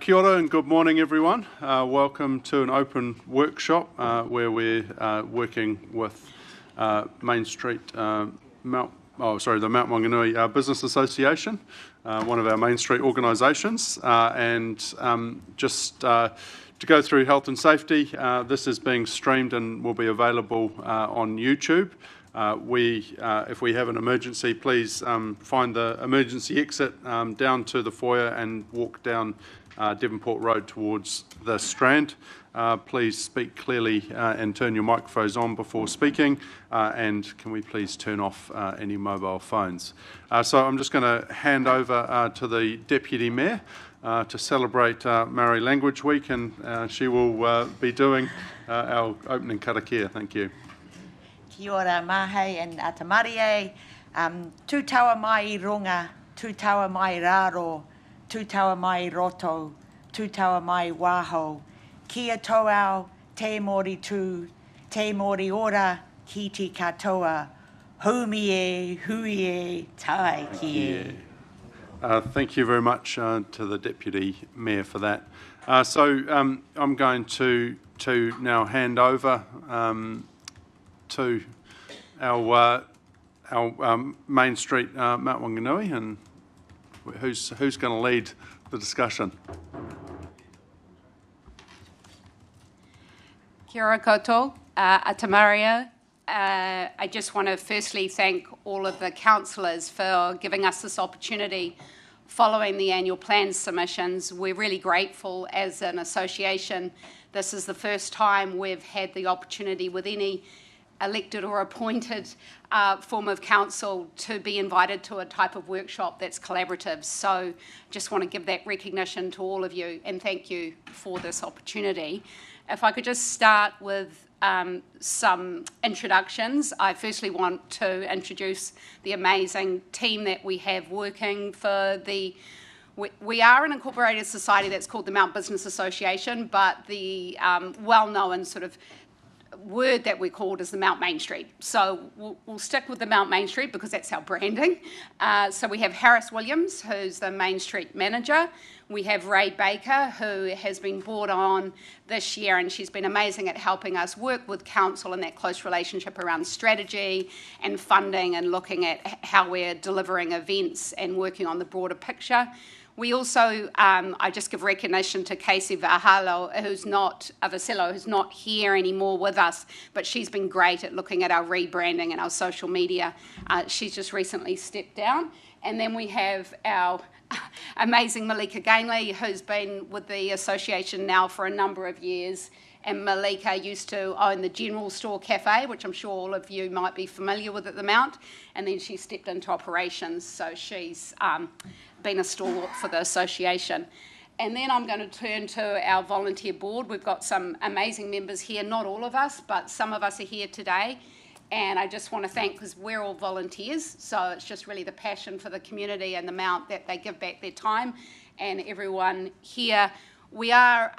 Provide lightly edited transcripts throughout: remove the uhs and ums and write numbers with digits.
Kia ora and good morning, everyone. Welcome to an open workshop where we're working with Main Street, the Mount Maunganui Business Association, one of our Main Street organisations, and just to go through health and safety. This is being streamed and will be available on YouTube. If we have an emergency, please find the emergency exit down to the foyer and walk down Devonport Road towards the Strand. Please speak clearly and turn your microphones on before speaking, and can we please turn off any mobile phones. So I'm just going to hand over to the Deputy Mayor to celebrate Maori Language Week, and she will be doing our opening karakia. Thank you. Kia ora mahe and atamarie, tūtaua mai I runga, tūtaua mai raro, tūtaua mai roto, tūtaua mai waho, kia toau, te mori tū, te mori ora, ki te katoa, humi e, hui e, tai ki e. Thank you very much to the Deputy Mayor for that. So I'm going to now hand over to our Main Street Mount Maunganui, and who's going to lead the discussion? Kia ora koutou, Atamaria. I just want to firstly thank all of the councillors for giving us this opportunity following the annual plan submissions. We're really grateful as an association. This is the first time we've had the opportunity with any elected or appointed form of council to be invited to a type of workshop that's collaborative. So just want to give that recognition to all of you and thank you for this opportunity. If I could just start with some introductions. I firstly want to introduce the amazing team that we have working for the... We are an incorporated society that's called the Mount Business Association, but the well-known sort of word that we're called is the Mount Main Street. So we'll stick with the Mount Main Street because that's our branding. So we have Harris Williams, who's the Main Street manager. We have Ray Baker, who has been brought on this year, and she's been amazing at helping us work with council in that close relationship around strategy and funding and looking at how we're delivering events and working on the broader picture. We also, I just give recognition to Casey Vahalo, who's not here anymore with us, but she's been great at looking at our rebranding and our social media. She's just recently stepped down. And then we have our amazing Malika Gainley, who's been with the association now for a number of years. And Malika used to own the General Store Cafe, which I'm sure all of you might be familiar with at the Mount. And then she stepped into operations, so she's been a stalwart for the association. And then I'm going to turn to our volunteer board. We've got some amazing members here, not all of us, but some of us are here today. And I just want to thank, because we're all volunteers, so it's just really the passion for the community and the Mount that they give back their time. And everyone here, we are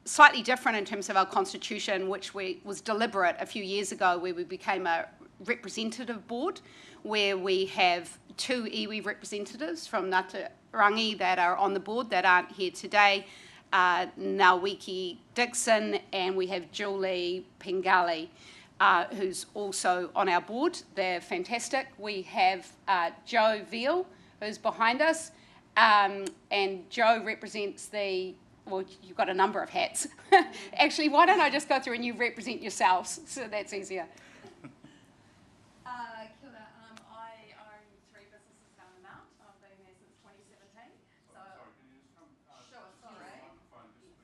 slightly different in terms of our constitution, which was deliberate a few years ago, where we became a representative board, where we have 2 iwi representatives from Ngātarangi that are on the board that aren't here today, Ngāwiki Dixon, and we have Julie Pengali, who's also on our board. They're fantastic. We have Joe Veal, who's behind us, and Joe represents well, you've got a number of hats. Actually, why don't I just go through and you represent yourselves, so that's easier. Kia ora. I own 3 businesses down the Mount. I've been there since 2017. So, sorry, can you just come? Sure, sorry.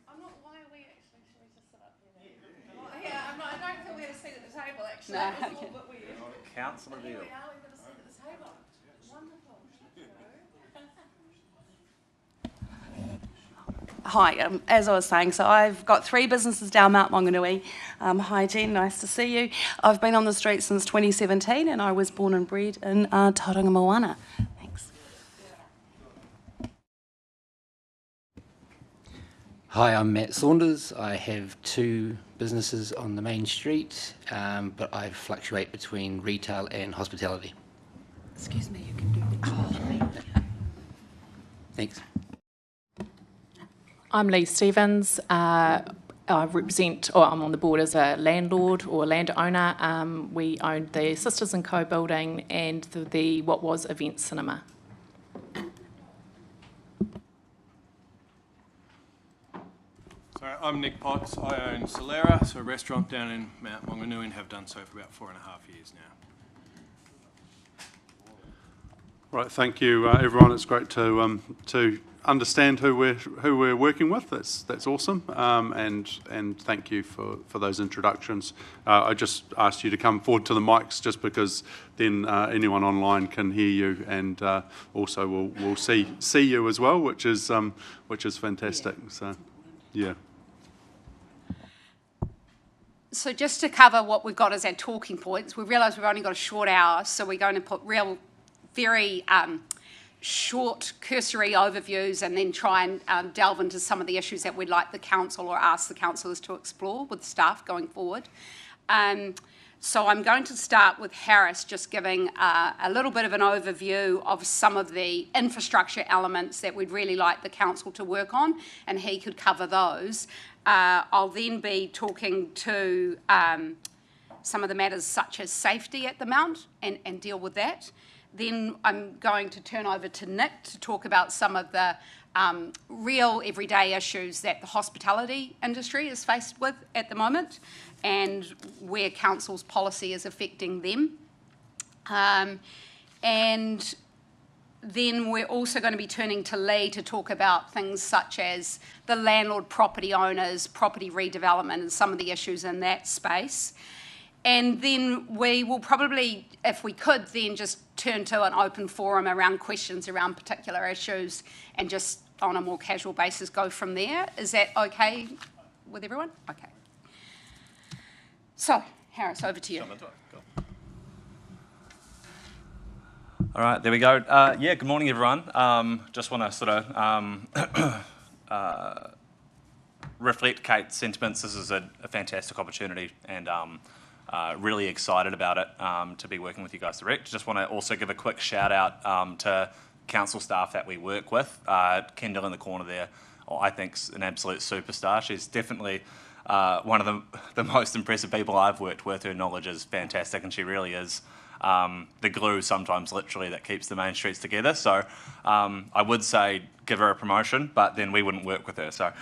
I'm not. Why are we actually? Should we just sit up here? Yeah. Well, yeah, I don't feel we had a seat at the table actually. No, it's a little bit weird. Councillor Veal. Here we are. We've got a seat at the table. Wonderful. Hi, as I was saying, so I've got 3 businesses down Mount Maunganui. Hi Jen, nice to see you. I've been on the street since 2017 and I was born and bred in Tauranga Moana. Thanks. Hi, I'm Matt Saunders. I have 2 businesses on the main street, but I fluctuate between retail and hospitality. Excuse me, you can do that. Thanks. I'm Lee Stevens. I represent, or I'm on the board as a landlord or landowner. We own the Sisters & Co building and the what was Event Cinema. So I'm Nick Potts. I own Solera, so a restaurant down in Mount Maunganui, and have done so for about 4.5 years now. Right, thank you, everyone. It's great to understand who we're working with. That's awesome, and thank you for those introductions. I just asked you to come forward to the mics just because then anyone online can hear you, and also we'll see you as well, which is fantastic. So, yeah. So just to cover what we've got as our talking points, we realise we've only got a short hour, so we're going to put very short cursory overviews and then try and delve into some of the issues that we'd like the council or ask the councillors to explore with staff going forward. So I'm going to start with Harris just giving a little bit of an overview of some of the infrastructure elements that we'd really like the council to work on, and he could cover those. I'll then be talking to some of the matters such as safety at the Mount and deal with that. Then I'm going to turn over to Nick to talk about some of the real everyday issues that the hospitality industry is faced with at the moment and where council's policy is affecting them. And then we're also going to be turning to Lee to talk about things such as the landlord, property owners, property redevelopment, and some of the issues in that space. And then we will probably, if we could, then just turn to an open forum around questions around particular issues and just on a more casual basis go from there. Is that okay with everyone? Okay. So, Harris, over to you. All right, there we go. Yeah, good morning, everyone. Just want to sort of reflect Kate's sentiments. This is a fantastic opportunity, and really excited about it to be working with you guys direct. Just want to also give a quick shout out to council staff that we work with. Kendall in the corner there, I think's an absolute superstar. She's definitely one of the most impressive people I've worked with. Her knowledge is fantastic, and she really is the glue sometimes literally that keeps the main streets together. So I would say give her a promotion, but then we wouldn't work with her. So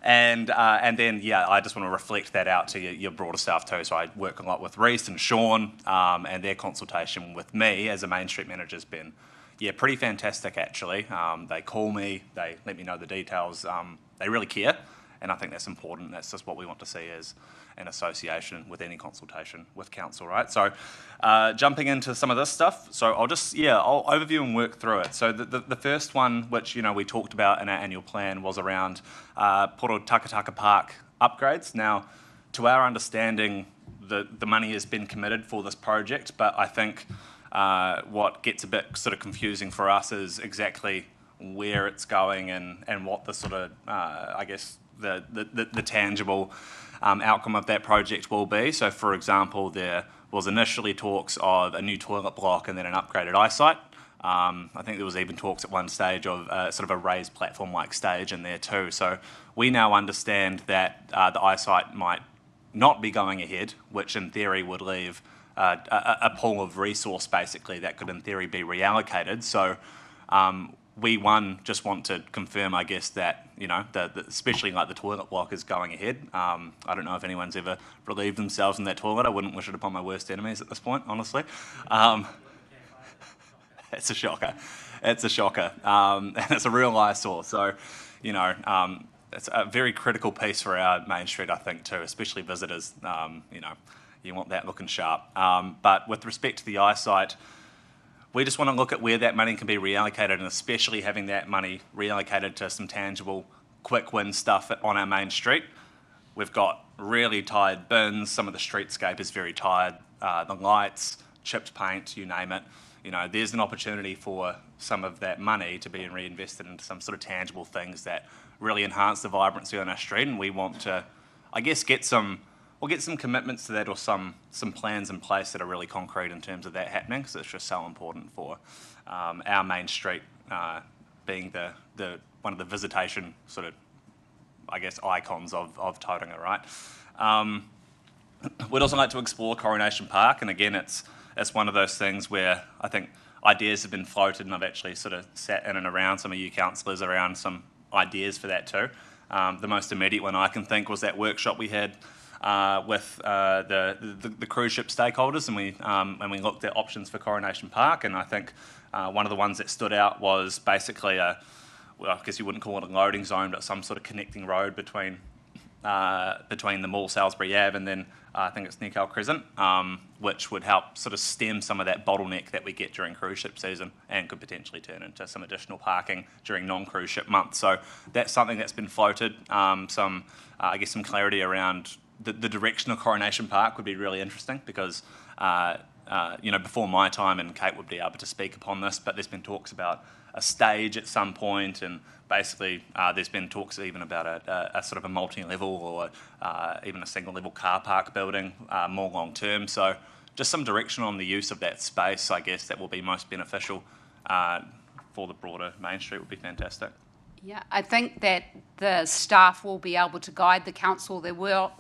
and then yeah, I just want to reflect that out to your broader staff too. So I work a lot with Reese and Sean, and their consultation with me as a Main Street manager has been pretty fantastic actually. They call me, they let me know the details. They really care, and I think that's important. That's just what we want to see as an association with any consultation with council, right? So jumping into some of this stuff, so I'll overview and work through it. So the first one, which we talked about in our annual plan, was around Poro Takataka Park upgrades. Now, to our understanding, the money has been committed for this project, but I think what gets a bit sort of confusing for us is exactly where it's going and what the sort of, I guess, the tangible outcome of that project will be. So, for example, there was initially talks of a new toilet block and then an upgraded eyesight. I think there was even talks at one stage of sort of a raised platform-like stage in there too. So we now understand that the eyesight might not be going ahead, which in theory would leave a pool of resource basically that could in theory be reallocated. So we just want to confirm, I guess, that especially like the toilet block is going ahead. I don't know if anyone's ever relieved themselves in that toilet. I wouldn't wish it upon my worst enemies at this point, honestly. It's a shocker. It's a shocker, and it's a real eyesore. So, it's a very critical piece for our Main Street, I think, too, especially visitors. You want that looking sharp. But with respect to the eyesight, we just want to look at where that money can be reallocated, and especially having that money reallocated to some tangible, quick win stuff on our main street. We've got really tired bins. Some of the streetscape is very tired. The lights, chipped paint, you name it. There's an opportunity for some of that money to be reinvested into some sort of tangible things that really enhance the vibrancy on our street, and we want to, I guess, get some commitments to that, or some plans in place that are really concrete in terms of that happening, because it's just so important for our main street being the one of the visitation sort of, I guess, icons of Tauranga, right? We'd also like to explore Coronation Park, and again, it's one of those things where I think ideas have been floated, and I've actually sort of sat in and around some of you councillors around some ideas for that too. The most immediate one I can think was that workshop we had with the cruise ship stakeholders, and we looked at options for Coronation Park, and I think one of the ones that stood out was basically well, I guess you wouldn't call it a loading zone, but some sort of connecting road between the Mall Salisbury Ave and then I think it's Nickel Crescent, which would help sort of stem some of that bottleneck that we get during cruise ship season and could potentially turn into some additional parking during non-cruise ship months. So that's something that's been floated. I guess some clarity around the direction of Coronation Park would be really interesting because before my time, and Kate would be able to speak upon this, but there's been talks about a stage at some point, and basically there's been talks even about a sort of a multi-level or even a single-level car park building more long-term. So just some direction on the use of that space, I guess, that will be most beneficial for the broader Main Street would be fantastic. Yeah, I think that the staff will be able to guide the council. You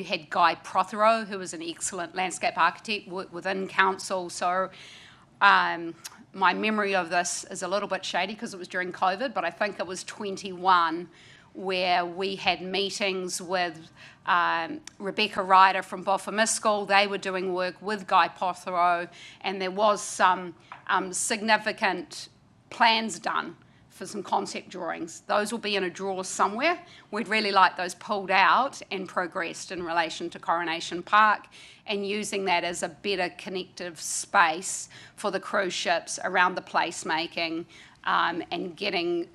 had Guy Prothero, who was an excellent landscape architect, worked within council. So my memory of this is a little bit shady because it was during COVID, but I think it was 21 where we had meetings with Rebecca Ryder from Bofamiscal. They were doing work with Guy Prothero, and there was some significant plans done for some concept drawings. Those will be in a drawer somewhere. We'd really like those pulled out and progressed in relation to Coronation Park and using that as a better connective space for the cruise ships around the placemaking and getting,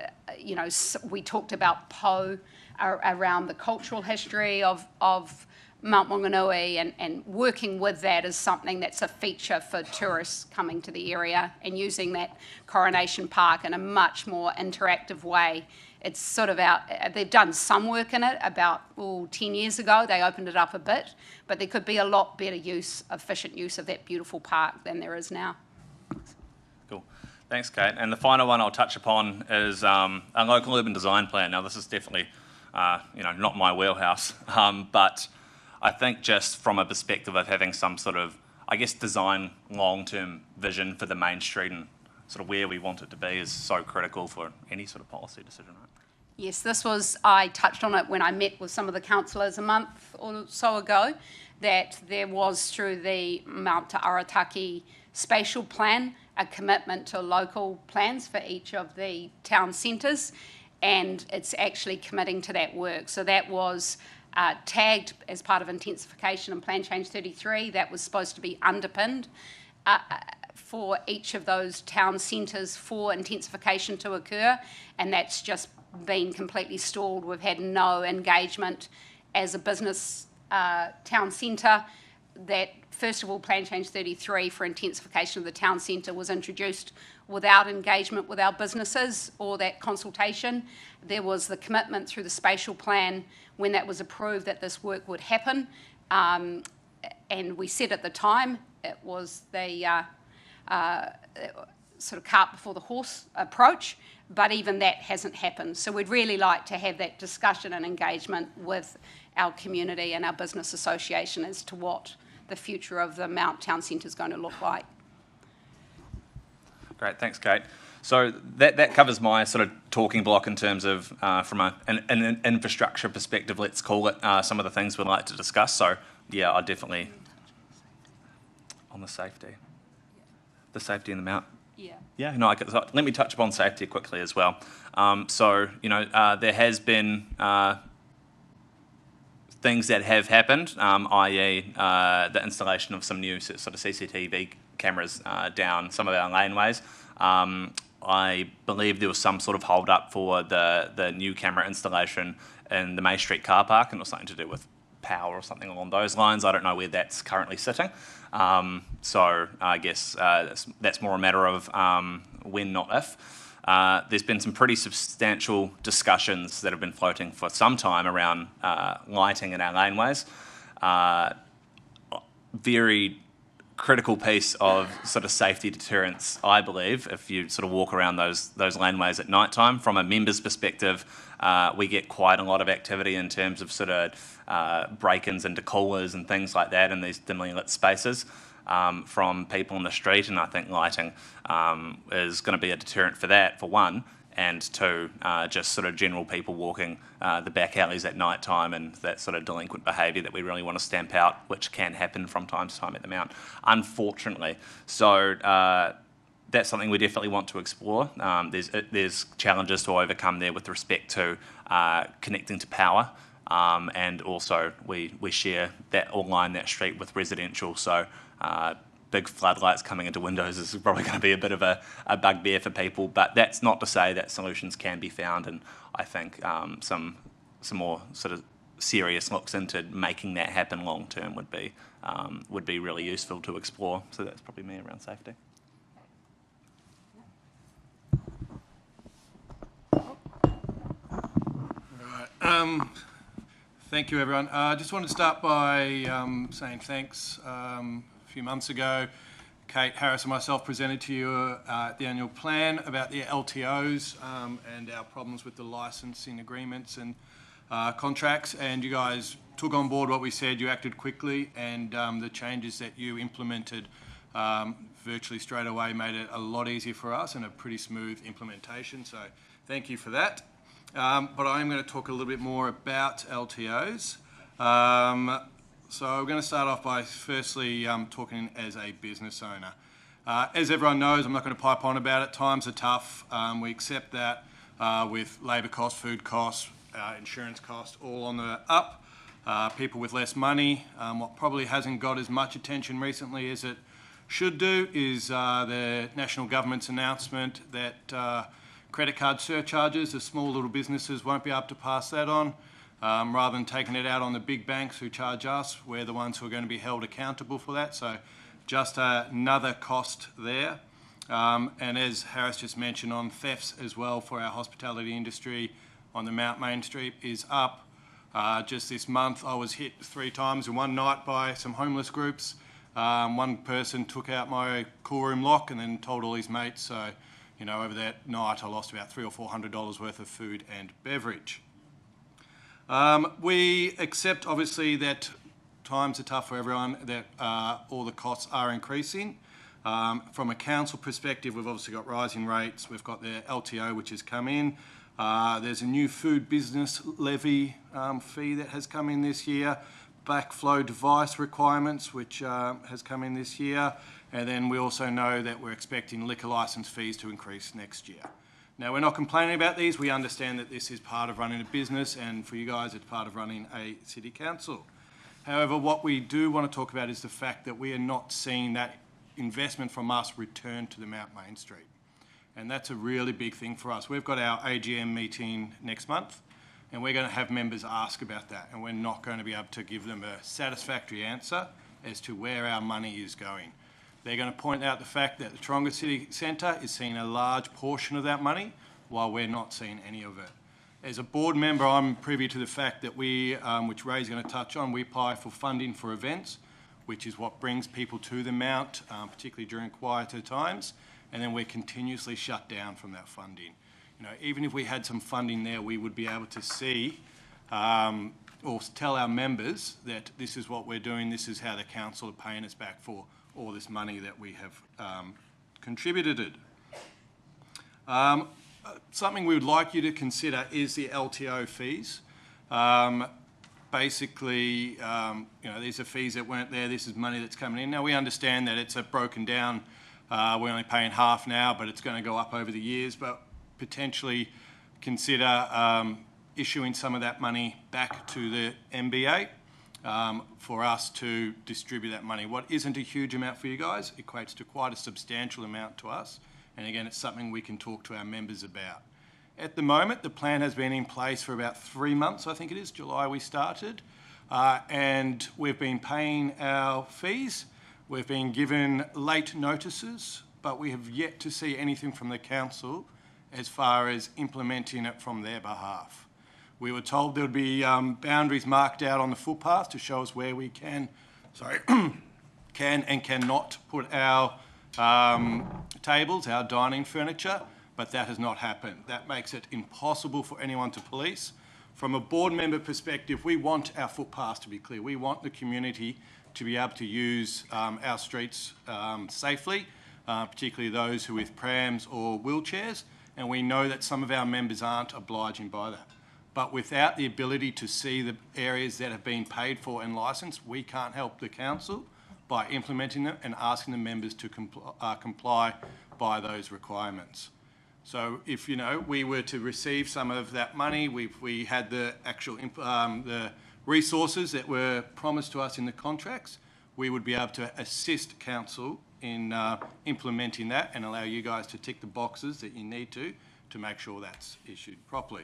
we talked about Po around the cultural history of Mount Maunganui and working with that as something that's a feature for tourists coming to the area and using that Coronation Park in a much more interactive way. It's sort of they've done some work in it about 10 years ago. They opened it up a bit, but there could be a lot better efficient use of that beautiful park than there is now. Cool. Thanks, Kate. And the final one I'll touch upon is a local urban design plan. Now, this is definitely, not my wheelhouse, but I think just from a perspective of having some sort of, design long-term vision for the Main Street and sort of where we want it to be is so critical for any sort of policy decision, right? Yes, I touched on it when I met with some of the councillors a month or so ago, that there was through the Mount Te Arataki spatial plan a commitment to local plans for each of the town centres, and it's actually committing to that work. So that was tagged as part of intensification and Plan Change 33. That was supposed to be underpinned for each of those town centres for intensification to occur, and that's just been completely stalled. We've had no engagement as a business town centre. That, first of all, Plan Change 33 for intensification of the town centre was introduced without engagement with our businesses or that consultation. There was the commitment through the spatial plan when that was approved that this work would happen, and we said at the time it was the sort of cart before the horse approach, but even that hasn't happened. So we'd really like to have that discussion and engagement with our community and our business association as to what the future of the Mount Town Centre is going to look like. Great, thanks, Kate. So that covers my sort of talking block in terms of, from an infrastructure perspective, let's call it, some of the things we'd like to discuss. So, yeah, I definitely, on the safety. The safety in the Mount. Yeah. Yeah, no, let me touch upon safety quickly as well. There has been things that have happened, i.e. The installation of some new sort of CCTV cameras down some of our laneways. I believe there was some sort of hold up for the new camera installation in the May Street car park, and it was something to do with power or something along those lines. I don't know where that's currently sitting. So I guess that's more a matter of when, not if. There's been some pretty substantial discussions that have been floating for some time around lighting in our laneways. Very critical piece of sort of safety deterrence, I believe, if you sort of walk around those laneways at night time. From a member's perspective, we get quite a lot of activity in terms of sort of break-ins into coolers and things like that in these dimly lit spaces from people in the street, and I think lighting is going to be a deterrent for that, for one, and two, just sort of general people walking the back alleys at night time and that sort of delinquent behaviour that we really want to stamp out, which can happen from time to time at the Mount, unfortunately. So that's something we definitely want to explore. There's challenges to overcome there with respect to connecting to power, and also we share that or line that street with residential, so big floodlights coming into windows is probably going to be a bit of a bugbear for people, but that's not to say that solutions can be found, and I think some more sort of serious looks into making that happen long term would be really useful to explore. So that's probably me around safety. Thank you, everyone. I just wanted to start by saying thanks. A few months ago, Kate Harris and myself presented to you the annual plan about the LTOs and our problems with the licensing agreements and contracts, and you guys took on board what we said. You acted quickly, and the changes that you implemented virtually straight away made it a lot easier for us and a pretty smooth implementation, so thank you for that. But I'm going to talk a little bit more about LTOs. So we're going to start off by firstly talking as a business owner. As everyone knows, I'm not going to pipe on about it. Times are tough. We accept that with labour costs, food costs, insurance costs, all on the up. People with less money. What probably hasn't got as much attention recently as it should do is the national government's announcement that credit card surcharges, the small little businesses won't be able to pass that on. Rather than taking it out on the big banks who charge us, we're the ones who are going to be held accountable for that. So just another cost there. And as Harris just mentioned, on thefts as well for our hospitality industry on the Mount Main Street is up. Just this month I was hit 3 times in one night by some homeless groups. One person took out my cool room lock and then told all his mates. So, you know, over that night I lost about $300 or $400 worth of food and beverage. We accept, obviously, that times are tough for everyone, that all the costs are increasing. From a council perspective, we've obviously got rising rates. We've got the LTO, which has come in. There's a new food business levy fee that has come in this year. Backflow device requirements, which has come in this year. And then we also know that we're expecting liquor licence fees to increase next year. Now, we're not complaining about these. We understand that this is part of running a business, and for you guys, it's part of running a city council. However, what we do want to talk about is the fact that we are not seeing that investment from us return to the Mount Main Street. And that's a really big thing for us. We've got our AGM meeting next month, and we're going to have members ask about that, and we're not going to be able to give them a satisfactory answer as to where our money is going. They're going to point out the fact that the Taronga City Centre is seeing a large portion of that money, while we're not seeing any of it. As a board member, I'm privy to the fact that we, which Ray's going to touch on, we apply for funding for events, which is what brings people to the Mount, particularly during quieter times, and then we're continuously shut down from that funding. You know, even if we had some funding there, we would be able to see or tell our members that this is what we're doing, this is how the council are paying us back for all this money that we have contributed. Something we would like you to consider is the LTO fees. Basically, you know, these are fees that weren't there. This is money that's coming in. Now, we understand that it's broken down. We're only paying half now, but it's going to go up over the years. But potentially consider issuing some of that money back to the MBA. For us to distribute that money. What isn't a huge amount for you guys equates to quite a substantial amount to us. And again, it's something we can talk to our members about. At the moment, the plan has been in place for about 3 months, I think it is. July we started. And we've been paying our fees. We've been given late notices, but we have yet to see anything from the council as far as implementing it from their behalf. We were told there would be boundaries marked out on the footpath to show us where we can can and cannot put our tables, our dining furniture, but that has not happened. That makes it impossible for anyone to police. From a board member perspective, we want our footpaths to be clear. We want the community to be able to use our streets safely, particularly those who are with prams or wheelchairs, and we know that some of our members aren't obliging by that. But without the ability to see the areas that have been paid for and licensed, we can't help the council by implementing them and asking the members to comply by those requirements. So if, we were to receive some of that money, we had the actual the resources that were promised to us in the contracts, we would be able to assist council in implementing that and allow you guys to tick the boxes that you need to make sure that's issued properly.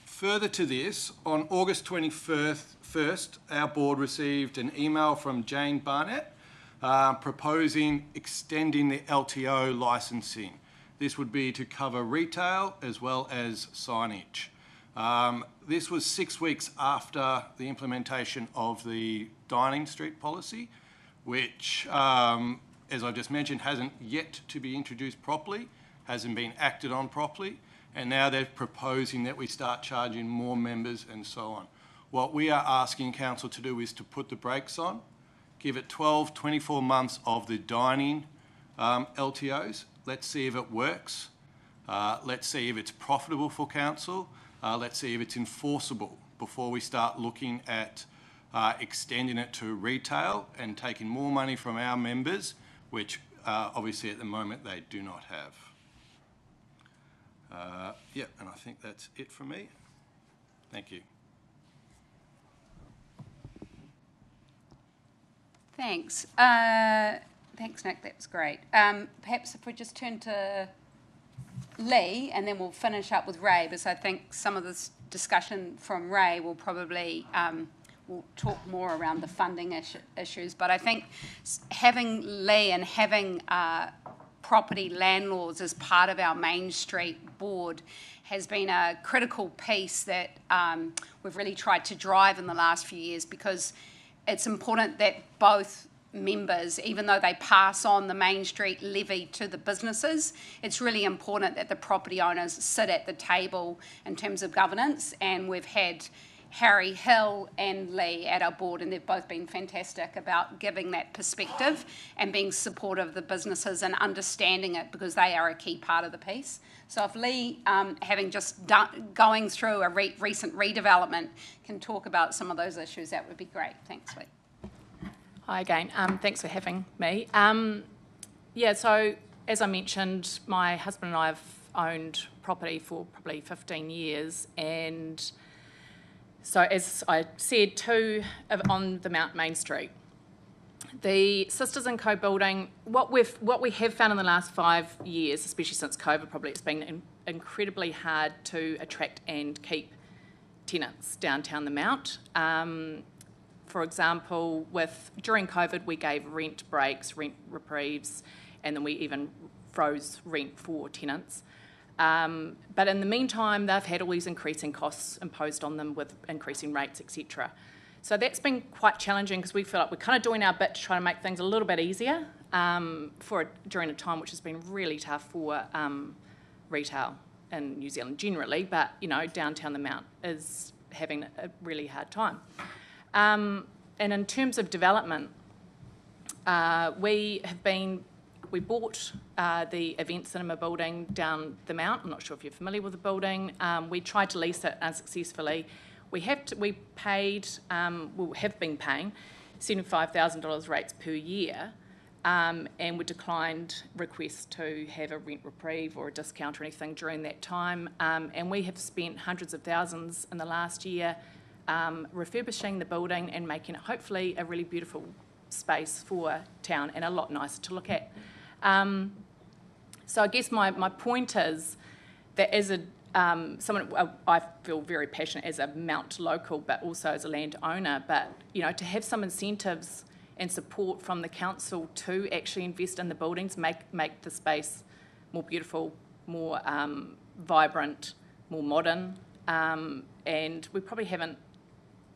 Further to this, on August 21st, our board received an email from Jane Barnett proposing extending the LTO licensing. This would be to cover retail as well as signage. This was 6 weeks after the implementation of the dining street policy, which, as I just mentioned, hasn't yet to be introduced properly, hasn't been acted on properly, and now they're proposing that we start charging more members and so on. What we are asking council to do is to put the brakes on, give it 12, 24 months of the dining LTOs. Let's see if it works. Let's see if it's profitable for council. Let's see if it's enforceable before we start looking at extending it to retail and taking more money from our members, which obviously at the moment they do not have. And I think that's it from me. Thank you. Thanks. Thanks, Nick. That was great. Perhaps if we just turn to Lee, and then we'll finish up with Ray, because I think some of this discussion from Ray will probably we'll talk more around the funding issues. But I think having Lee and having property landlords as part of our Main Street board has been a critical piece that we've really tried to drive in the last few years, because it's important that both members, even though they pass on the Main Street levy to the businesses, it's really important that the property owners sit at the table in terms of governance. And we've had Harry Hill and Lee at our board, and they've both been fantastic about giving that perspective and being supportive of the businesses and understanding it, because they are a key part of the piece. So if Lee, having just going through a recent redevelopment, can talk about some of those issues, that would be great. Thanks, Lee. Hi again. Thanks for having me. So as I mentioned, my husband and I have owned property for probably 15 years, and so as I said, two on the Mount Main Street. The Sisters & Co building, what we have found in the last 5 years, especially since COVID, probably it's been incredibly hard to attract and keep tenants downtown the Mount. For example, during COVID, we gave rent breaks, rent reprieves, and then we even froze rent for tenants. But in the meantime, they've had all these increasing costs imposed on them with increasing rates, etc. So that's been quite challenging, because we feel like we're kind of doing our bit to try to make things a little bit easier during a time which has been really tough for retail in New Zealand generally, but downtown the Mount is having a really hard time. And in terms of development, we bought the Event Cinema building down the Mount. I'm not sure if you're familiar with the building. We tried to lease it unsuccessfully. We have been paying $75,000 rates per year, and we declined requests to have a rent reprieve or a discount or anything during that time. And we have spent hundreds of thousands in the last year refurbishing the building and making it hopefully a really beautiful space for town and a lot nicer to look at. So I guess my point is that as someone, I feel very passionate as a Mount local, but also as a landowner, but to have some incentives and support from the council to actually invest in the buildings, make the space more beautiful, more vibrant, more modern, and we probably haven't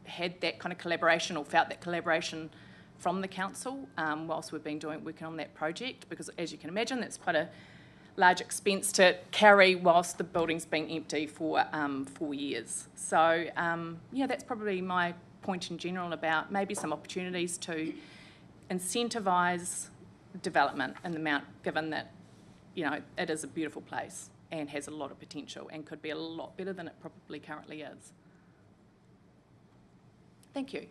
had that kind of collaboration or felt that collaboration from the council whilst we've been working on that project, because as you can imagine, that's quite a large expense to carry whilst the building's been empty for 4 years. So yeah, that's probably my point in general about maybe some opportunities to incentivise development in the Mount, given that, you know, it is a beautiful place and has a lot of potential and could be a lot better than it probably currently is. Thank you.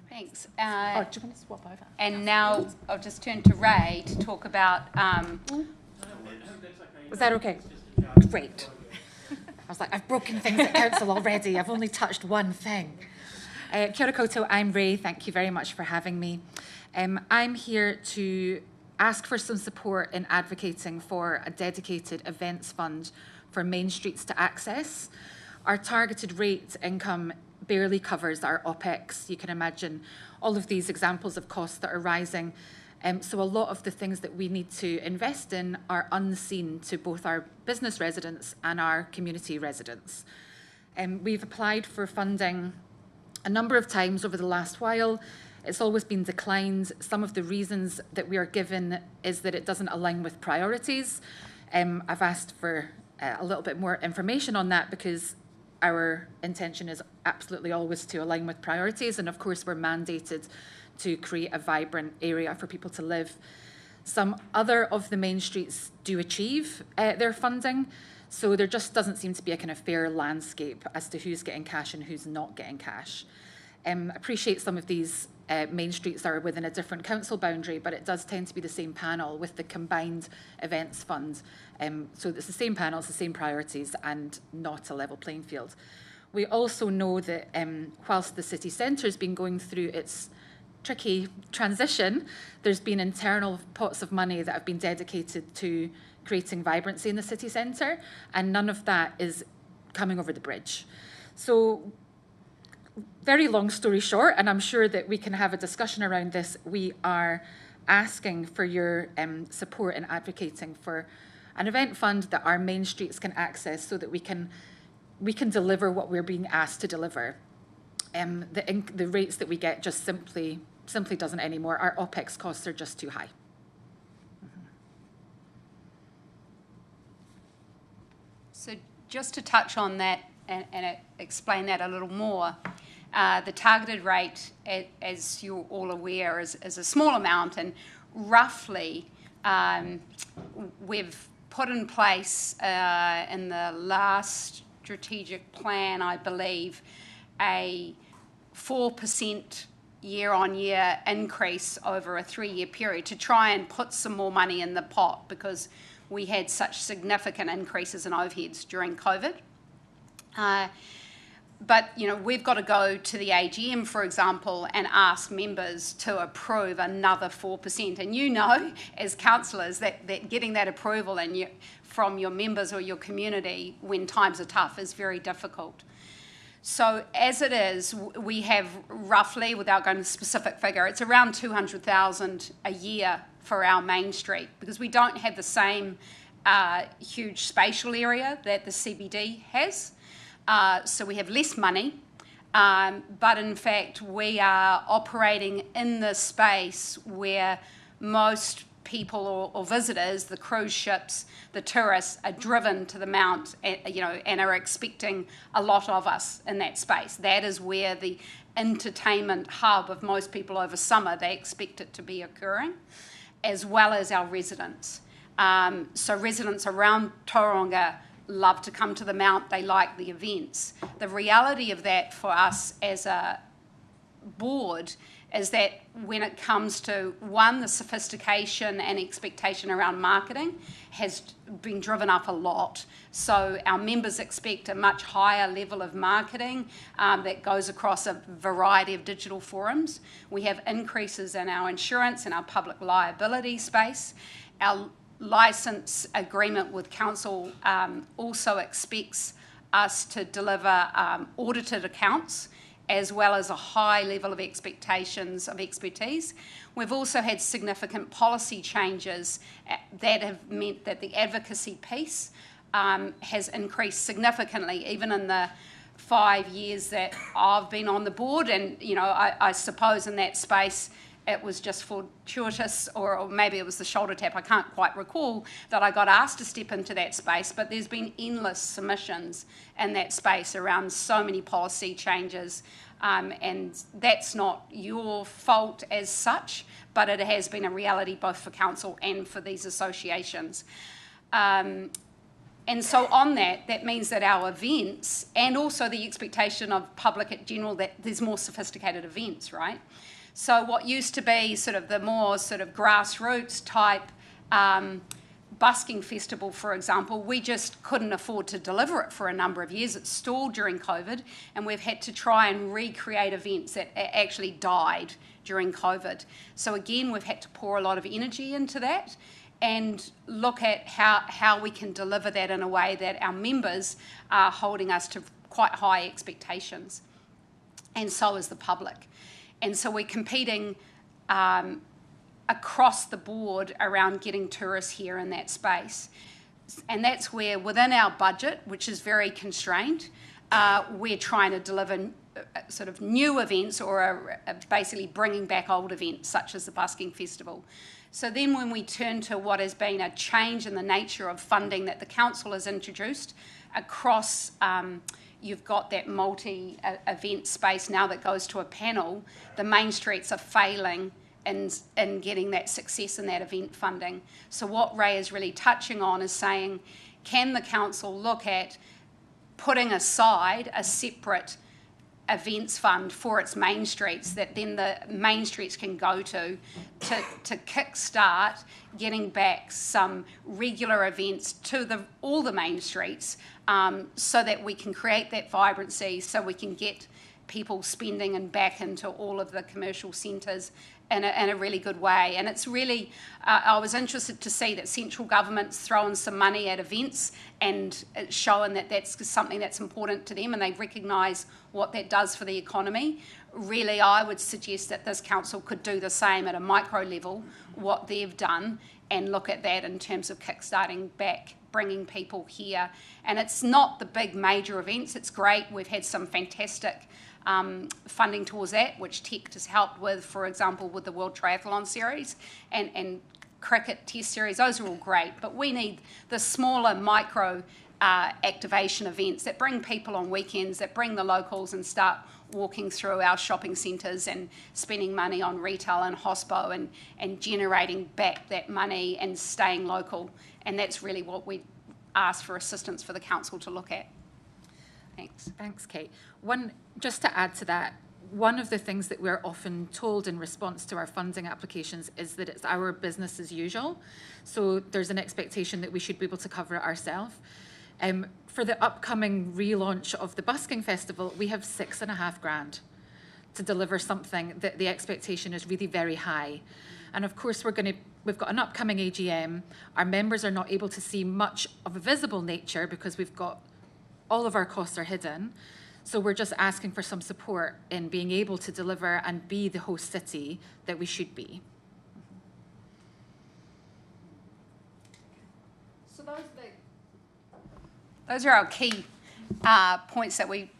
Thanks. Oh, do you want to swap over? And now I'll just turn to Ray to talk about. Was that okay? Great. I was like, I've broken things at council already. I've only touched one thing. Kia ora koutou, I'm Ray. Thank you very much for having me. I'm here to ask for some support in advocating for a dedicated events fund for Main Streets to access. Our targeted rate income barely covers our OPEX. You can imagine all of these examples of costs that are rising. So a lot of the things that we need to invest in are unseen to both our business residents and our community residents. We've applied for funding a number of times over the last while. It's always been declined. Some of the reasons that we are given is that it doesn't align with priorities. I've asked for a little bit more information on that because our intention is absolutely always to align with priorities, and of course we're mandated to create a vibrant area for people to live. Some other of the main streets do achieve their funding, so there just doesn't seem to be a kind of fair landscape as to who's getting cash and who's not getting cash. Appreciate some of these main streets are within a different council boundary, but it does tend to be the same panel with the combined events fund. So it's the same panels, the same priorities, and not a level playing field. We also know that whilst the city centre has been going through its tricky transition, there's been internal pots of money that have been dedicated to creating vibrancy in the city centre, and none of that is coming over the bridge. So very long story short, and I'm sure that we can have a discussion around this, we are asking for your support in advocating for an event fund that our main streets can access so that we can deliver what we're being asked to deliver. The rates that we get just simply doesn't anymore. Our OPEX costs are just too high. So just to touch on that and explain that a little more, the targeted rate, as you're all aware, is a small amount, and roughly we've put in place in the last strategic plan, I believe, a 4% year-on-year increase over a 3-year period to try and put some more money in the pot because we had such significant increases in overheads during COVID. But, you know, we've got to go to the AGM, for example, and ask members to approve another 4%. And you know, as councillors, that getting that approval from your members or your community when times are tough is very difficult. So as it is, we have roughly, without going to a specific figure, it's around 200,000 a year for our main street because we don't have the same huge spatial area that the CBD has. So we have less money, but in fact we are operating in the space where most people or visitors, the cruise ships, the tourists, are driven to the Mount, and are expecting a lot of us in that space. That is where the entertainment hub of most people over summer, they expect it to be occurring, as well as our residents. So residents around Tauranga love to come to the Mount, they like the events. The reality of that for us as a board is that when it comes to, one, the sophistication and expectation around marketing has been driven up a lot. So our members expect a much higher level of marketing that goes across a variety of digital forums. We have increases in our insurance and our public liability space. Our license agreement with council also expects us to deliver audited accounts as well as a high level of expectations of expertise. We've also had significant policy changes that have meant that the advocacy piece has increased significantly, even in the 5 years that I've been on the board, and I suppose in that space it was just fortuitous, or maybe it was the shoulder tap, I can't quite recall, that I got asked to step into that space, but there's been endless submissions in that space around so many policy changes, and that's not your fault as such, but it has been a reality both for council and for these associations. And so on that means that our events, and also the expectation of public in general, that there's more sophisticated events, right? So what used to be sort of the more sort of grassroots type busking festival, for example, we just couldn't afford to deliver it for a number of years. It stalled during COVID, and we've had to try and recreate events that actually died during COVID. So again, we've had to pour a lot of energy into that and look at how we can deliver that in a way that our members are holding us to quite high expectations, and so is the public. And so we're competing across the board around getting tourists here in that space. And that's where, within our budget, which is very constrained, we're trying to deliver sort of new events, or basically bringing back old events, such as the Busking Festival. So then when we turn to what has been a change in the nature of funding that the council has introduced across, you've got that multi-event space now that goes to a panel. The main streets are failing in getting that success in that event funding. So what Ray is really touching on is saying, can the council look at putting aside a separate events fund for its main streets that then the main streets can go to kickstart getting back some regular events to all the main streets, so that we can create that vibrancy, so we can get people spending and back into all of the commercial centres in a really good way. And it's really, I was interested to see that central government's throwing some money at events, and it's showing that that's something that's important to them, and they recognise what that does for the economy. Really, I would suggest that this council could do the same at a micro level, what they've done, and look at that in terms of kickstarting back, bringing people here. And it's not the big major events. It's great. We've had some fantastic funding towards that, which TECT has helped with, for example, with the World Triathlon Series and Cricket Test Series. Those are all great, but we need the smaller micro activation events that bring people on weekends, that bring the locals and start walking through our shopping centres and spending money on retail and hospo, and generating back that money and staying local. And that's really what we ask for assistance for the council to look at. Thanks. Thanks, Kate. Just to add to that, one of the things that we're often told in response to our funding applications is that it's our business as usual. So there's an expectation that we should be able to cover it ourselves. For the upcoming relaunch of the Busking Festival, we have $6,500 to deliver something that the expectation is really very high. And of course, we've got an upcoming AGM. Our members are not able to see much of a visible nature because we've got all of our costs are hidden. So we're just asking for some support in being able to deliver and be the host city that we should be. So those are our key points that we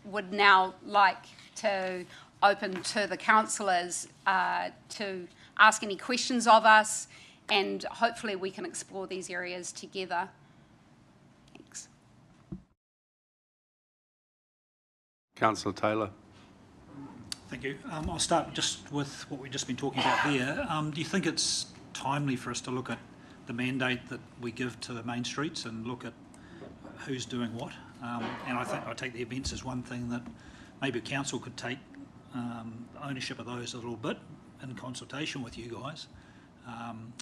would now like to open to the councillors to ask any questions of us, and hopefully we can explore these areas together. Thanks. Councillor Taylor. Thank you. I'll start just with what we've just been talking about there. Do you think it's timely for us to look at the mandate that we give to the main streets and look at who's doing what? And I take the events as one thing that maybe council could take ownership of those a little bit in consultation with you guys.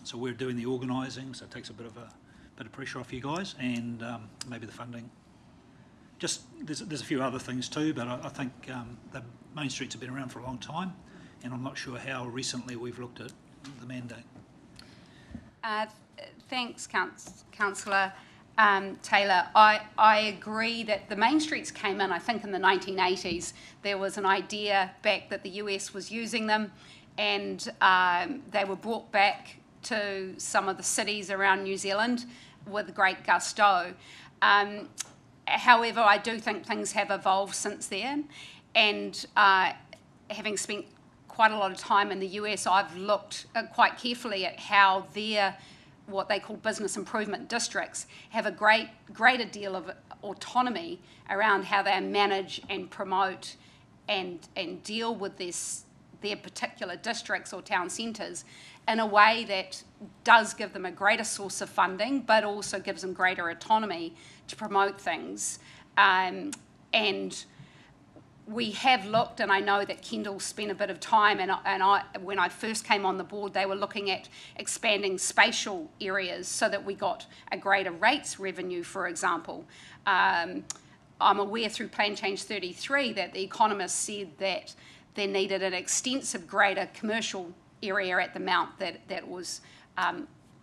So we're doing the organising, so it takes a bit of pressure off you guys, and maybe the funding. Just there's a few other things too, but I think the main streets have been around for a long time, and I'm not sure how recently we've looked at the mandate. Thanks, Councillor Taylor. I agree that the main streets came in, I think, in the 1980s. There was an idea back that the US was using them, and they were brought back to some of the cities around New Zealand with great gusto. However, I do think things have evolved since then, and having spent quite a lot of time in the US, I've looked quite carefully at how their, what they call business improvement districts, have a greater deal of autonomy around how they manage and promote and deal with their particular districts or town centres in a way that does give them a greater source of funding, but also gives them greater autonomy to promote things. And we have looked, and I know that Kendall spent a bit of time, and when I first came on the board, they were looking at expanding spatial areas so that we got a greater rates revenue, for example. I'm aware through Plan Change 33 that the economists said that there needed an extensive greater commercial area at the Mount, that was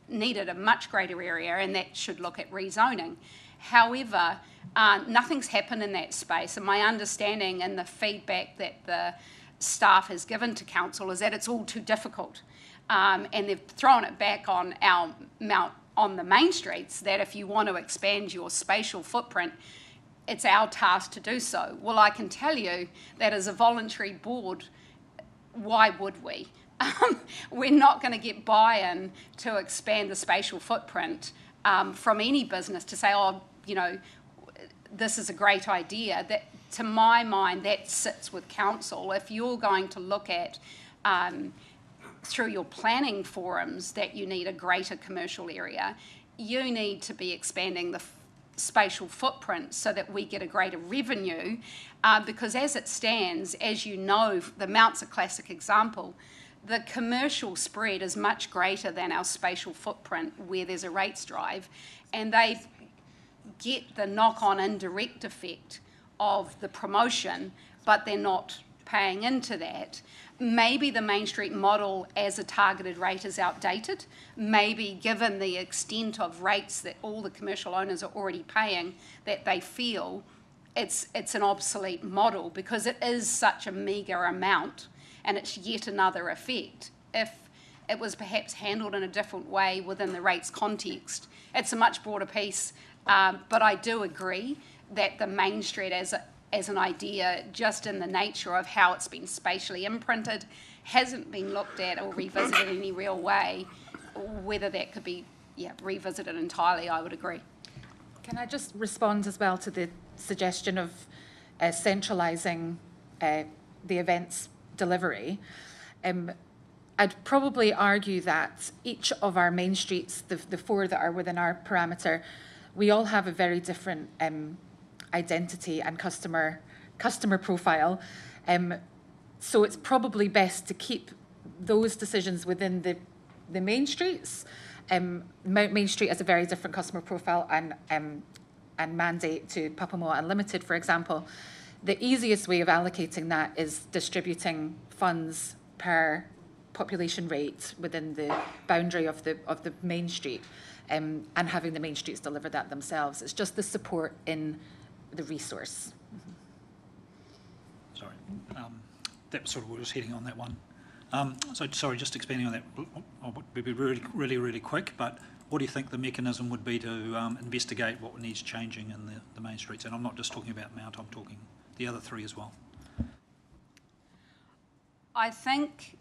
needed a much greater area, and that should look at rezoning. However, nothing's happened in that space, and my understanding and the feedback that the staff has given to council is that it's all too difficult, and they've thrown it back on our Mount on the main streets, that if you want to expand your spatial footprint, it's our task to do so. Well, I can tell you that as a voluntary board, why would we? We're not going to get buy-in to expand the spatial footprint from any business to say, oh, you know, this is a great idea. That, to my mind, that sits with council. If you're going to look at through your planning forums that you need a greater commercial area, you need to be expanding the spatial footprint so that we get a greater revenue, because as it stands, as you know, the Mount's a classic example. The commercial spread is much greater than our spatial footprint where there's a rates drive, and they get the knock-on indirect effect of the promotion, but they're not paying into that. Maybe the Main Street model as a targeted rate is outdated. Maybe given the extent of rates that all the commercial owners are already paying, that they feel it's an obsolete model because it is such a meagre amount, and it's yet another effect. If it was perhaps handled in a different way within the rates context, it's a much broader piece, but I do agree that the Main Street as an idea, just in the nature of how it's been spatially imprinted, hasn't been looked at or revisited in any real way. Whether that could be revisited entirely, I would agree. Can I just respond as well to the suggestion of centralising the events delivery? I'd probably argue that each of our main streets, the four that are within our parameter, we all have a very different identity and customer profile. So it's probably best to keep those decisions within the main streets. Main Street has a very different customer profile and mandate to Papamoa Unlimited, for example. The easiest way of allocating that is distributing funds per population rate within the boundary of the main street, and having the main streets deliver that themselves. It's just the support in the resource. Sorry, that was sort of what I was hitting on that one. So sorry, just expanding on that. I'll be really quick. But what do you think the mechanism would be to investigate what needs changing in the main streets? And I'm not just talking about Mount. I'm talking the other three as well. I think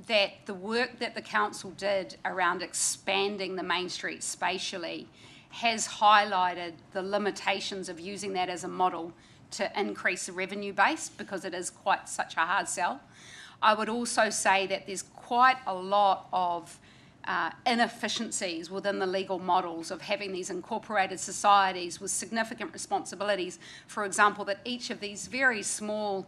that the work that the council did around expanding the Main Street spatially has highlighted the limitations of using that as a model to increase the revenue base, because it is quite such a hard sell. I would also say that there's quite a lot of inefficiencies within the legal models of having these incorporated societies with significant responsibilities. For example, that each of these very small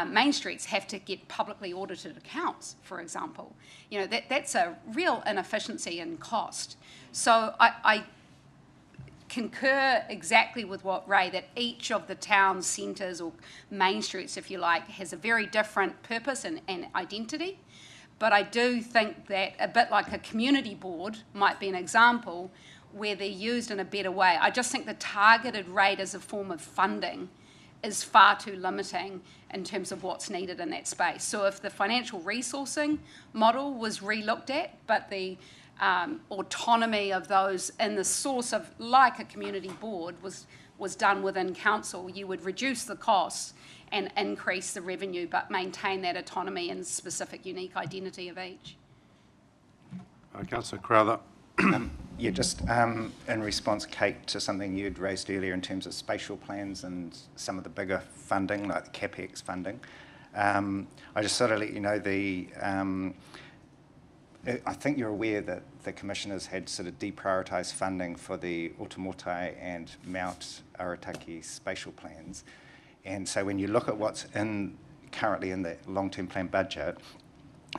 main streets have to get publicly audited accounts, for example. You know, that's a real inefficiency and cost. So I concur exactly with what Ray, that each of the town centres or main streets, if you like, has a very different purpose and identity. But I do think that a bit like a community board might be an example where they're used in a better way. I just think the targeted rate as a form of funding is far too limiting in terms of what's needed in that space. So if the financial resourcing model was re-looked at, but the autonomy of those in the source of, like a community board, was was done within council, you would reduce the costs and increase the revenue, but maintain that autonomy and specific unique identity of each. Councillor Crowther. Yeah, just in response, Kate, to something you'd raised earlier in terms of spatial plans and some of the bigger funding, like the CapEx funding. I just sort of let you know I think you're aware that the commissioners had sort of deprioritised funding for the Otomotai and Mount Arataki spatial plans. And so when you look at what's currently in the long-term plan budget,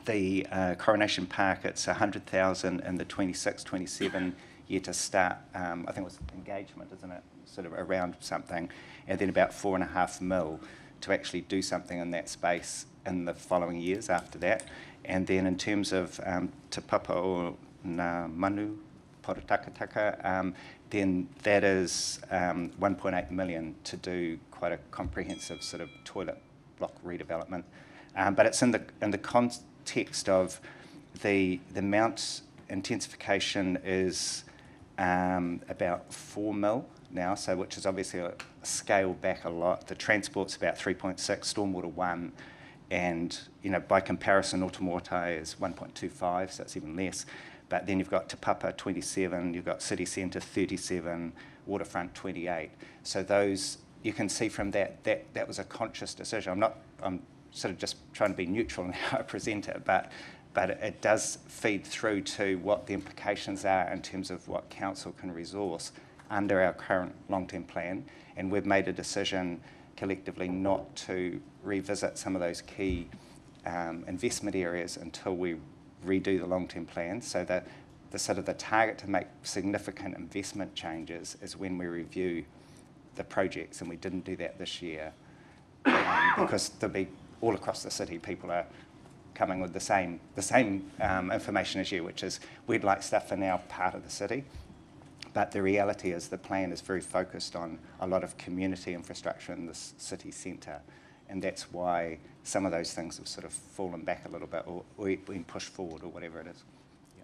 the Coronation Park, it's 100,000 in the 26-27 year to start. I think it was engagement, isn't it? Sort of around something, and then about 4.5 mil to actually do something in that space in the following years after that. And then in terms of Te Papa o Ngā Manu, Poratakataka, then that is 1.8 million to do quite a comprehensive sort of toilet block redevelopment. But it's in the context of the Mount intensification is about 4 mil now, so which is obviously a scale back a lot. The transport's about 3.6, stormwater 1, and by comparison, Otomotai is 1.25, so it's even less. But then you've got Te Papa 27, you've got City Centre 37, Waterfront 28. So those, you can see from that was a conscious decision. I'm sort of just trying to be neutral in how I present it, but it does feed through to what the implications are in terms of what council can resource under our current long-term plan. And we've made a decision collectively not to revisit some of those key investment areas until we redo the long-term plan. So that the sort of the target to make significant investment changes is when we review the projects, and we didn't do that this year because there'll be all across the city people are coming with the same information as you, which is we'd like stuff in our part of the city. But the reality is the plan is very focused on a lot of community infrastructure in the city centre, and that's why some of those things have sort of fallen back a little bit or been pushed forward or whatever it is. Yeah.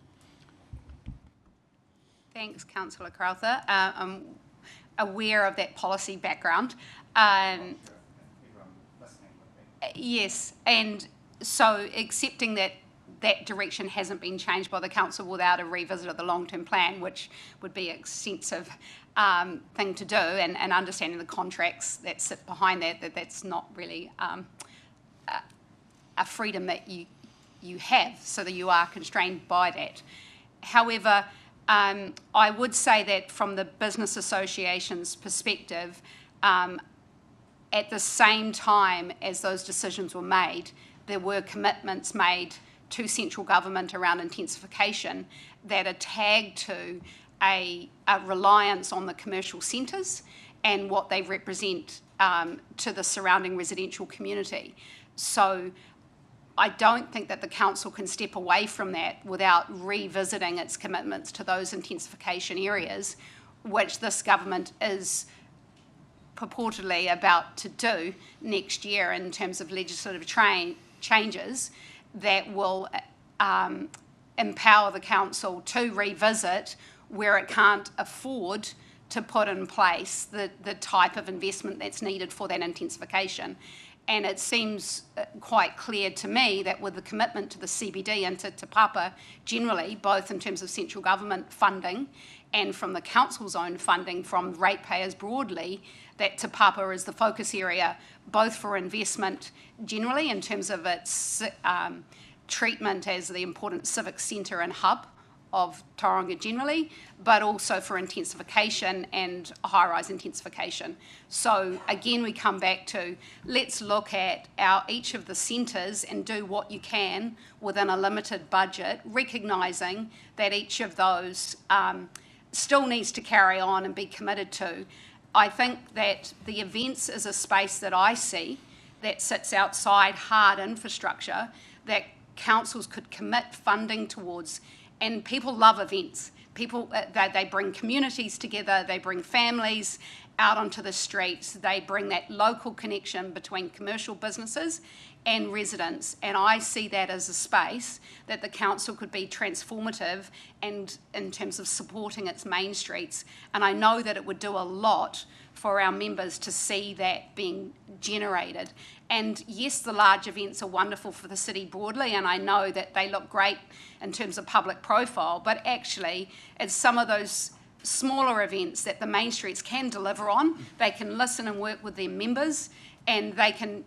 Thanks, Councillor Crowther. I'm aware of that policy background. Yes, and so accepting that direction hasn't been changed by the council without a revisit of the long-term plan, which would be an extensive thing to do, and understanding the contracts that sit behind that's not really a freedom that you have, so that you are constrained by that. However, I would say that from the business association's perspective, at the same time as those decisions were made, there were commitments made to central government around intensification that are tagged to a reliance on the commercial centres and what they represent to the surrounding residential community. So I don't think that the council can step away from that without revisiting its commitments to those intensification areas, which this government is purportedly about to do next year in terms of legislative changes that will empower the council to revisit where it can't afford to put in place the type of investment that's needed for that intensification. And it seems quite clear to me that with the commitment to the CBD and to Te Papa generally, both in terms of central government funding and from the council's own funding from ratepayers broadly, that Te Papa is the focus area, both for investment generally in terms of its treatment as the important civic centre and hub of Tauranga generally, but also for intensification and high-rise intensification. So again, we come back to let's look at each of the centres and do what you can within a limited budget, recognising that each of those still needs to carry on and be committed to. I think that the events is a space that I see that sits outside hard infrastructure that councils could commit funding towards. And people love events. People, they bring communities together, they bring families out onto the streets, they bring that local connection between commercial businesses and residents. And I see that as a space that the council could be transformative and in terms of supporting its main streets. And I know that it would do a lot for our members to see that being generated. And yes, the large events are wonderful for the city broadly, and I know that they look great in terms of public profile, but actually it's some of those smaller events that the main streets can deliver on. They can listen and work with their members, and they can,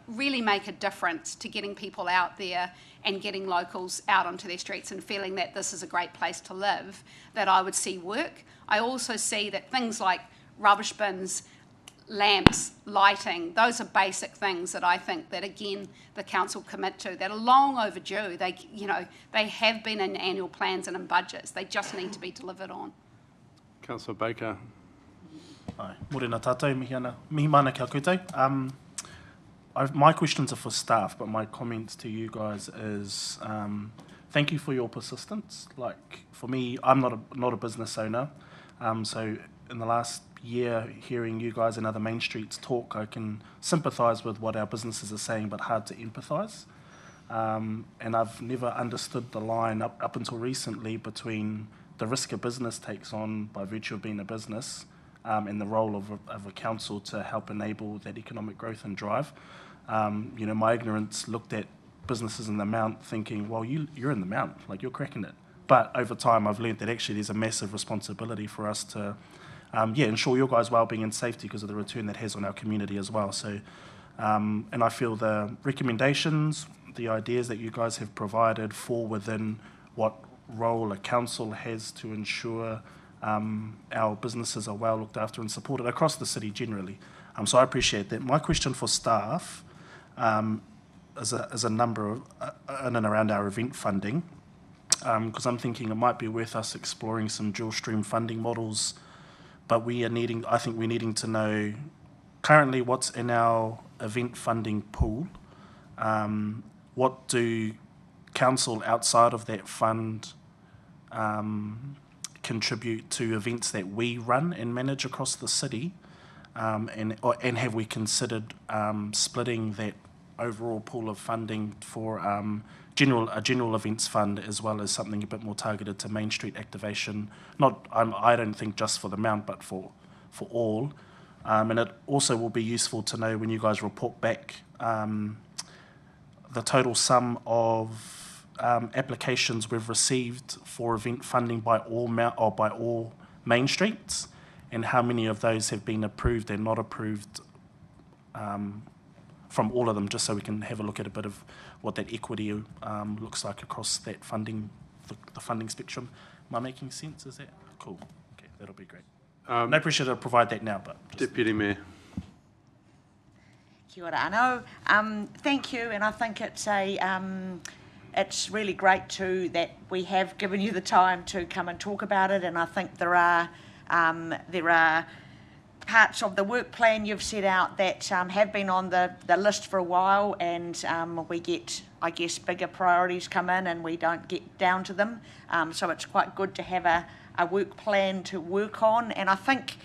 really make a difference to getting people out there and getting locals out onto their streets and feeling that this is a great place to live, that I would see work. I also see that things like rubbish bins, lamps, lighting, those are basic things that I think that, again, the council commit to, that are long overdue. They have been in annual plans and in budgets. They just need to be delivered on. Councillor Baker. Hi, morena tātou, mihi mana kia koutou. My questions are for staff, but my comments to you guys is thank you for your persistence. Like, for me, I'm not a business owner, so in the last year, hearing you guys and other main streets talk, I can sympathise with what our businesses are saying, but hard to empathise. And I've never understood the line up until recently between the risk a business takes on by virtue of being a business and the role of a council to help enable that economic growth and drive. My ignorance looked at businesses in the Mount thinking, well, you're in the Mount, like you're cracking it. But over time, I've learned that actually there's a massive responsibility for us to ensure your guys' well-being and safety because of the return that has on our community as well. So, and I feel the recommendations, the ideas that you guys have provided fall within what role a council has to ensure our businesses are well looked after and supported across the city generally. So I appreciate that. My question for staff is a number of, in and around our event funding, because I'm thinking it might be worth us exploring some dual stream funding models, but I think we're needing to know currently what's in our event funding pool, what do council outside of that fund contribute to events that we run and manage across the city, and have we considered splitting that overall pool of funding for a general events fund as well as something a bit more targeted to Main Street activation, I don't think just for the Mount but for all, and it also will be useful to know when you guys report back the total sum of applications we've received for event funding by all main streets, and how many of those have been approved and not approved from all of them, just so we can have a look at a bit of what that equity looks like across that funding, the funding spectrum. Am I making sense? Is that cool? Okay, that'll be great. No pressure to provide that now, but Deputy Mayor. Kia ora anō. Thank you, and I think it's really great too that we have given you the time to come and talk about it, and I think there are parts of the work plan you've set out that have been on the list for a while, and we get, I guess, bigger priorities come in and we don't get down to them. So it's quite good to have a work plan to work on, and I think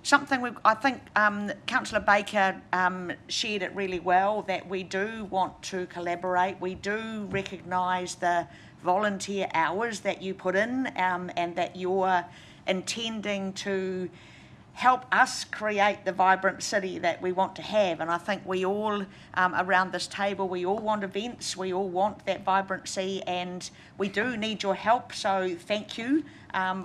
Councillor Baker shared it really well, that we do want to collaborate. We do recognise the volunteer hours that you put in, and that you're intending to help us create the vibrant city that we want to have. And I think we all around this table, we all want events, we all want that vibrancy, and we do need your help. So thank you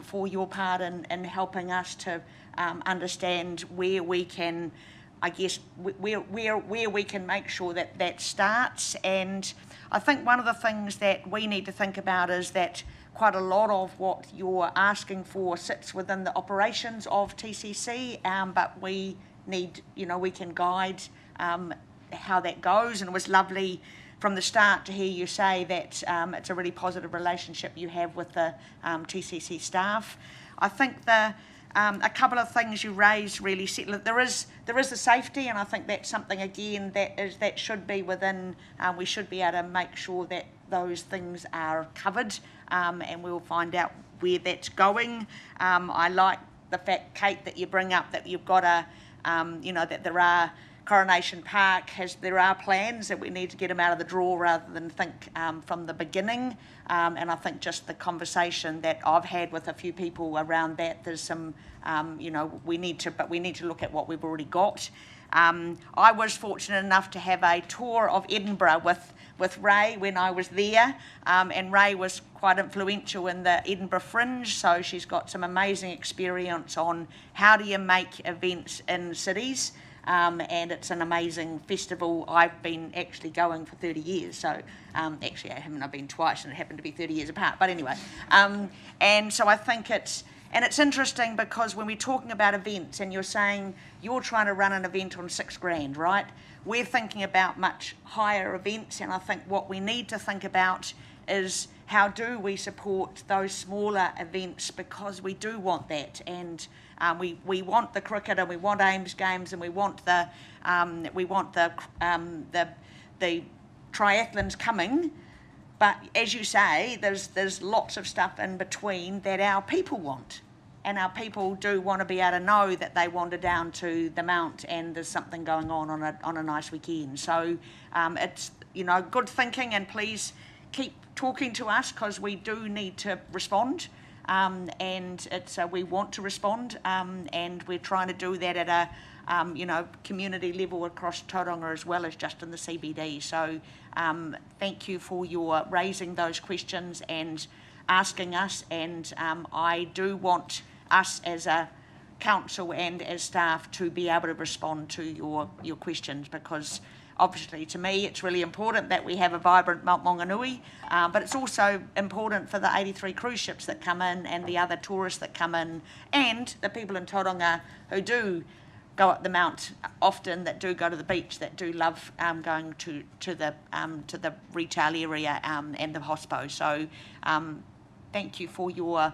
for your part in helping us to understand where we can, I guess, where we can make sure that starts. And I think one of the things that we need to think about is that quite a lot of what you're asking for sits within the operations of TCC, but we need, we can guide how that goes. And it was lovely from the start to hear you say that it's a really positive relationship you have with the TCC staff. I think a couple of things you raised really set. There is the safety, and I think that's something again that should be within. We should be able to make sure that those things are covered, and we'll find out where that's going. I like the fact, Kate, that you bring up that you've got that there are Coronation Park there are plans that we need to get them out of the drawer rather than think from the beginning. And I think just the conversation that I've had with a few people around that, there's some, we need to look at what we've already got. I was fortunate enough to have a tour of Edinburgh with Ray when I was there, and Ray was quite influential in the Edinburgh Fringe, so she's got some amazing experience on how do you make events in cities. And it's an amazing festival. I've been actually going for 30 years, so actually I haven't. I've been twice, and it happened to be 30 years apart. But anyway, and so I think it's interesting because when we're talking about events, and you're saying you're trying to run an event on $6,000, right? We're thinking about much higher events, and I think what we need to think about is how do we support those smaller events, because we do want that, and we want the cricket, and we want Ames Games, and we want the triathlons coming. But as you say, there's lots of stuff in between that our people want, and our people do want to be able to know that they wander down to the Mount and there's something going on a nice weekend. So it's good thinking, and please keep talking to us because we do need to respond. And it's we want to respond, and we're trying to do that at a community level across Tauranga as well as just in the CBD. So thank you for your raising those questions and asking us, and I do want us as a council and as staff to be able to respond to your questions, because obviously to me it's really important that we have a vibrant Mount Maunganui, but it's also important for the 83 cruise ships that come in and the other tourists that come in, and the people in Tauranga who do go up the Mount often, that do go to the beach, that do love going to the retail area and the hospo. So thank you for your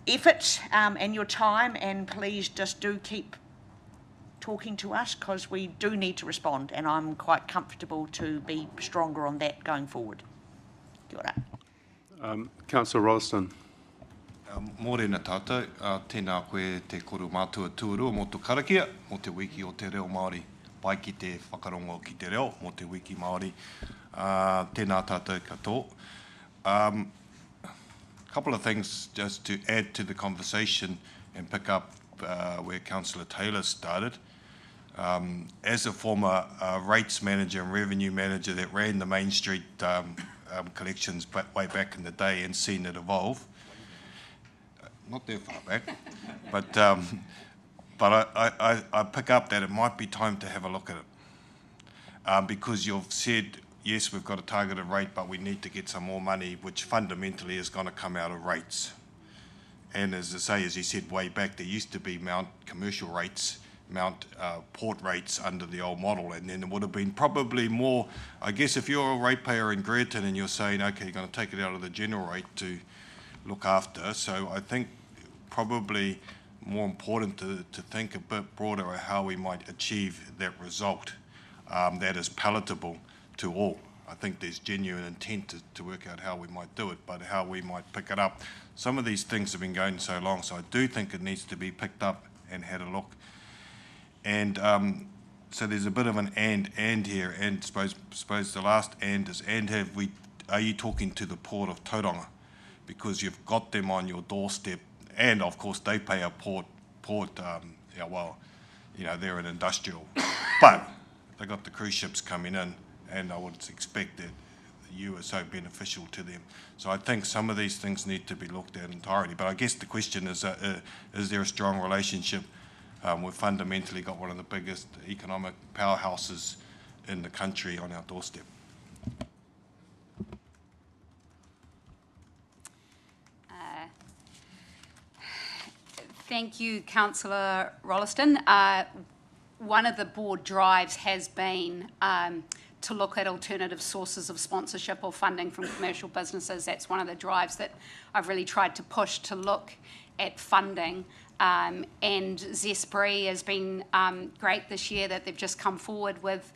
efforts and your time, and please just do keep talking to us because we do need to respond, and I'm quite comfortable to be stronger on that going forward. Kia ora. Councillor Rolleston. Mōrena tātou, tēnā koe te koro mātua tuarua mō tō karakia, mō te wiki o te reo Māori, pai ki te whakarongo ki te reo, mō te wiki Māori. Tēnā tātou katoa. Couple of things just to add to the conversation and pick up where Councillor Taylor started. As a former rates manager and revenue manager that ran the Main Street collections way back in the day and seen it evolve, not that far back, but I pick up that it might be time to have a look at it, because you've said, yes, we've got a targeted rate, but we need to get some more money, which fundamentally is going to come out of rates. And as I say, as you said way back, there used to be Mount commercial rates, Mount port rates under the old model, and then it would have been probably more, I guess if you're a ratepayer in Greerton and you're saying, okay, you're going to take it out of the general rate to look after. So I think probably more important to think a bit broader of how we might achieve that result that is palatable to all. I think there's genuine intent to work out how we might do it, but how we might pick it up. Some of these things have been going so long, so I do think it needs to be picked up and had a look. And so there's a bit of an and here, and suppose the last and is, and are you talking to the Port of Tauranga? Because you've got them on your doorstep, and of course they pay a port, yeah, well, they're an industrial, but they got the cruise ships coming in, and I would expect that you are so beneficial to them. So I think some of these things need to be looked at entirely. But I guess the question is there a strong relationship? We've fundamentally got one of the biggest economic powerhouses in the country on our doorstep. Thank you, Councillor Rolleston. One of the board drives has been to look at alternative sources of sponsorship or funding from commercial businesses. That's one of the drives that I've really tried to push to look at funding. And Zespri has been great this year that they've just come forward with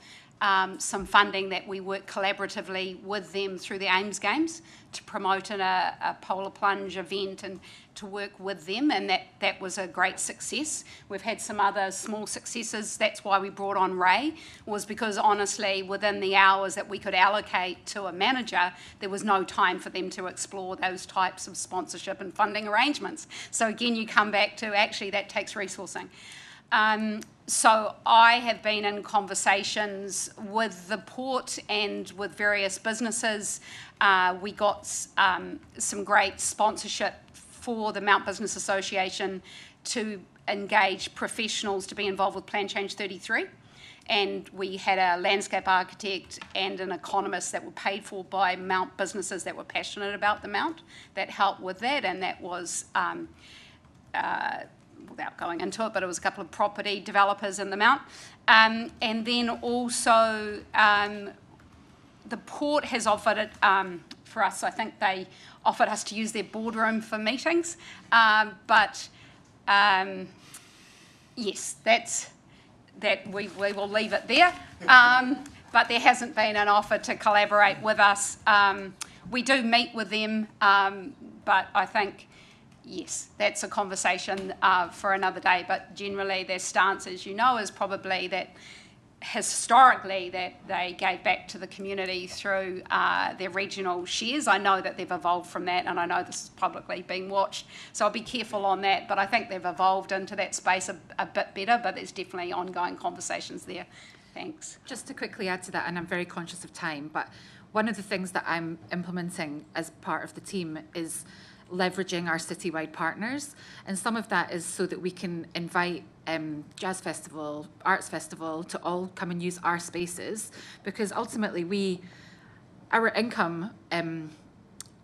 some funding that we work collaboratively with them through the AIMS Games to promote a polar plunge event and to work with them, and that was a great success. We've had some other small successes. That's why we brought on Ray, was because honestly within the hours that we could allocate to a manager, there was no time for them to explore those types of sponsorship and funding arrangements. So again, you come back to actually that takes resourcing. So I have been in conversations with the port and with various businesses. We got some great sponsorship for the Mount Business Association to engage professionals to be involved with Plan Change 33. And we had a landscape architect and an economist that were paid for by Mount businesses that were passionate about the Mount that helped with that, and that was without going into it, but it was a couple of property developers in the Mount. And then also the port has offered it for us. I think they offered us to use their boardroom for meetings. Yes, we will leave it there. But there hasn't been an offer to collaborate with us. We do meet with them, but I think yes, that's a conversation for another day, but generally their stance, as you know, is probably that historically that they gave back to the community through their regional shares. I know that they've evolved from that, and I know this is publicly being watched, so I'll be careful on that, but I think they've evolved into that space a bit better, but there's definitely ongoing conversations there. Thanks. Just to quickly add to that, and I'm very conscious of time, but one of the things that I'm implementing as part of the team is leveraging our citywide partners, and some of that is so that we can invite Jazz Festival, Arts Festival to all come and use our spaces, because ultimately our income,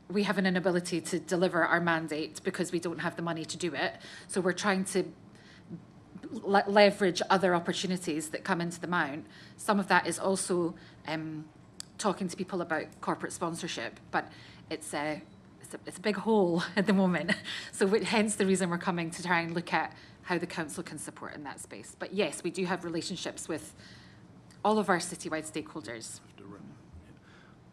we have an inability to deliver our mandate because we don't have the money to do it, so we're trying to leverage other opportunities that come into the Mount. Some of that is also talking to people about corporate sponsorship, but it's a big hole at the moment. So hence the reason we're coming to try and look at how the council can support in that space. But yes, we do have relationships with all of our citywide stakeholders.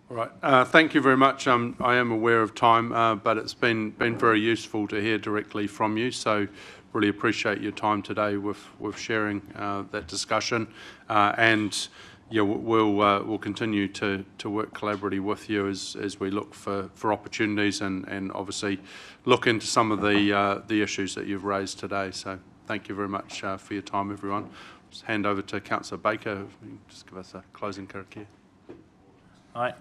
All right, thank you very much. I am aware of time, but it's been very useful to hear directly from you. So really appreciate your time today with sharing that discussion. And yeah, we'll continue to work collaboratively with you as we look for opportunities and obviously look into some of the issues that you've raised today. So thank you very much for your time, everyone. Just hand over to Councillor Baker. Just give us a closing karakia. Ai,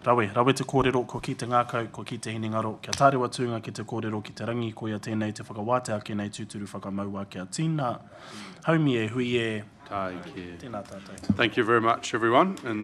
rawe te kōrero, ko ki te ngākau, ko ki te hinengaro. Kia tārewa tūnga ki te kōrero ki te rangi, ko ia tēnei te whakawātea ki nei tūturu whakamaua kia tīna. Haumi e hui e. Thank you very much, everyone. And